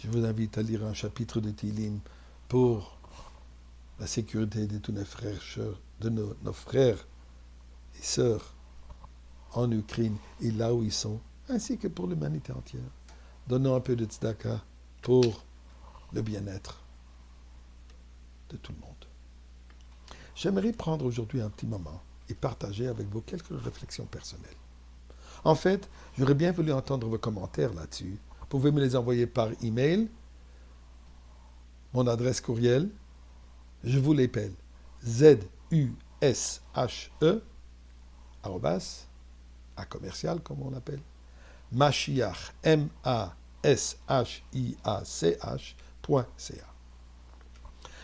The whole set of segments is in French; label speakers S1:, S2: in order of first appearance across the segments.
S1: Je vous invite à lire un chapitre de Tehillim pour la sécurité de tous nos frères, nos frères et sœurs en Ukraine et là où ils sont, ainsi que pour l'humanité entière. Donnons un peu de tzedaka pour le bien-être de tout le monde. J'aimerais prendre aujourd'hui un petit moment et partager avec vous quelques réflexions personnelles. En fait, j'aurais bien voulu entendre vos commentaires là-dessus. Vous pouvez me les envoyer par email, mon adresse courriel, je vous l'appelle ZUSHE, arrobas, à commercial comme on l'appelle, Mashiach, MASHIACH.ca.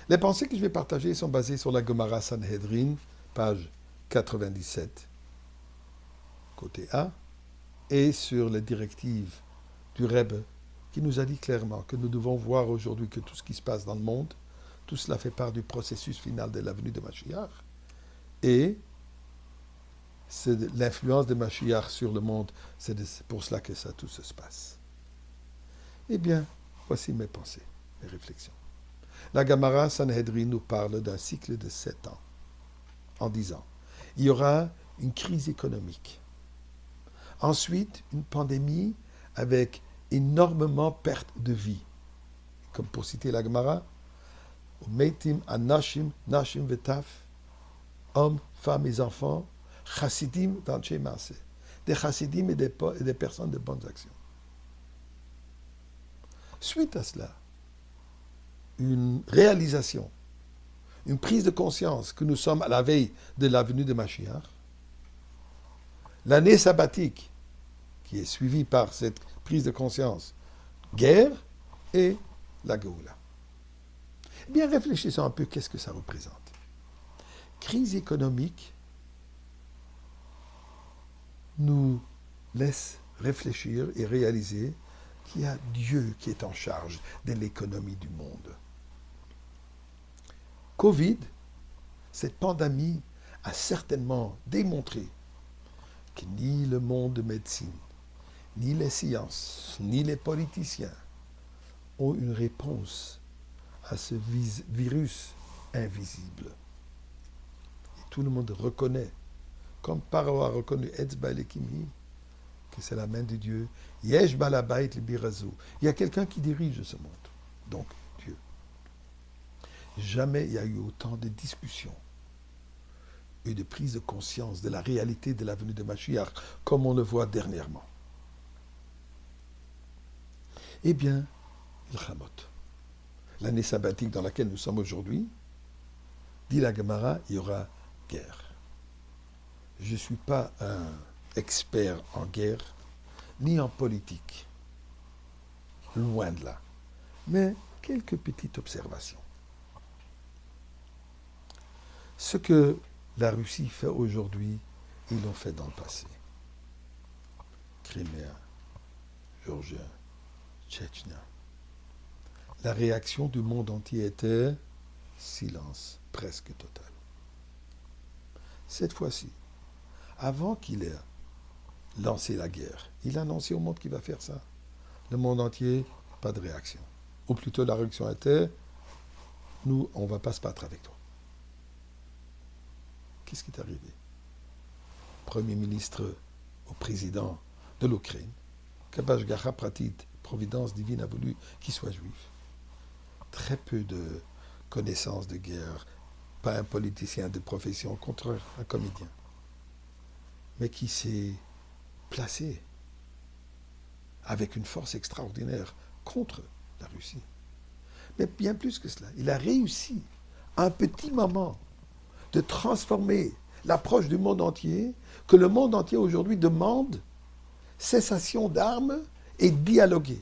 S1: Les pensées que je vais partager sont basées sur la Gemara Sanhedrin, page 97, côté A, et sur les directives du Rebbe, qui nous a dit clairement que nous devons voir aujourd'hui que tout ce qui se passe dans le monde, tout cela fait part du processus final de la venue de Mashiach, et c'est l'influence de Mashiach sur le monde, c'est pour cela que ça tout se passe. Eh bien, voici mes pensées, mes réflexions. La Gemara Sanhedrin nous parle d'un cycle de 7 ans, en disant, il y aura une crise économique. Ensuite, une pandémie avec énormément perte de vie. Comme pour citer la Gemara, Meitim anashim, nashim vetaf, hommes, femmes et enfants, chassidim d'anche maase. Des chassidim et des personnes de bonnes actions. Suite à cela, une réalisation, une prise de conscience que nous sommes à la veille de la venue de Mashiach, l'année sabbatique qui est suivie par cette prise de conscience, guerre et la Géoula. Eh bien, réfléchissons un peu, qu'est-ce que ça représente. Crise économique nous laisse réfléchir et réaliser qu'il y a Dieu qui est en charge de l'économie du monde. Covid, cette pandémie a certainement démontré que ni le monde de médecine, ni les sciences, ni les politiciens ont une réponse à ce virus invisible. Et tout le monde reconnaît, comme Paro a reconnu Etzba Lekimi, que c'est la main de Dieu. Yesh balabait le birazou. Il y a quelqu'un qui dirige ce monde. Donc, Dieu. Jamais il y a eu autant de discussions et de prise de conscience de la réalité de la venue de Mashiach, comme on le voit dernièrement. Eh bien, il Hamot, l'année sabbatique dans laquelle nous sommes aujourd'hui, dit la Gemara, il y aura guerre. Je ne suis pas un expert en guerre, ni en politique, loin de là, mais quelques petites observations. Ce que la Russie fait aujourd'hui, ils l'ont fait dans le passé. Crimée, Géorgie, Tchétchène. La réaction du monde entier était silence presque total. Cette fois-ci, avant qu'il ait lancé la guerre, il a annoncé au monde qu'il va faire ça. Le monde entier, pas de réaction. Ou plutôt la réaction était, nous, on ne va pas se battre avec toi. Qu'est-ce qui est arrivé? Premier ministre au président de l'Ukraine, Kabash Gacha Pratit, providence divine a voulu qu'il soit juif. Très peu de connaissances de guerre, pas un politicien de profession, contre un comédien, mais qui s'est placé avec une force extraordinaire contre la Russie. Mais bien plus que cela, il a réussi à un petit moment de transformer l'approche du monde entier, que le monde entier aujourd'hui demande cessation d'armes et dialoguer.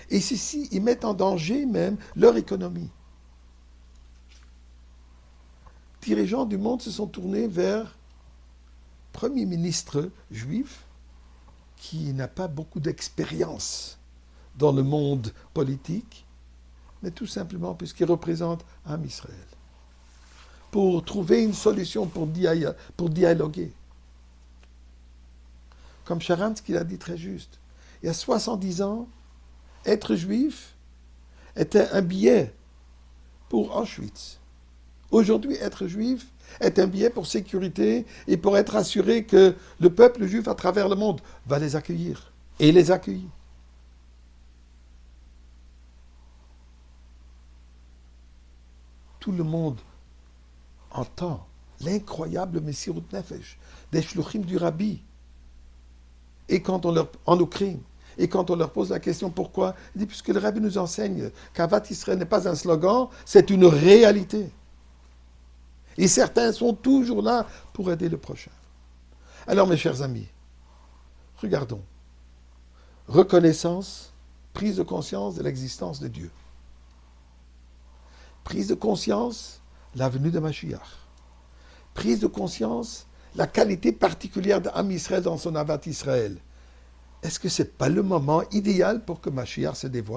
S1: Et ceci, ils mettent en danger même leur économie. Dirigeants du monde se sont tournés vers Premier ministre juif qui n'a pas beaucoup d'expérience dans le monde politique, mais tout simplement puisqu'il représente Am Israël, pour trouver une solution pour dialoguer. Comme Sharansky l'a dit très juste, il y a 70 ans, être juif était un billet pour Auschwitz. Aujourd'hui, être juif est un billet pour sécurité et pour être assuré que le peuple juif à travers le monde va les accueillir. Et les accueillit. Tout le monde entend l'incroyable Messirut Nefesh des shluchim du Rabbi. Et quand on leur, en Ukraine, et quand on leur pose la question pourquoi, il dit puisque le Rabbi nous enseigne qu'Avat Israël n'est pas un slogan, c'est une réalité. Et certains sont toujours là pour aider le prochain. Alors mes chers amis, regardons. Reconnaissance, prise de conscience de l'existence de Dieu. Prise de conscience, la venue de Mashiach. Prise de conscience, la qualité particulière d'Am Israël dans son Avat Israël. Est-ce que ce n'est pas le moment idéal pour que Mashiach se dévoile?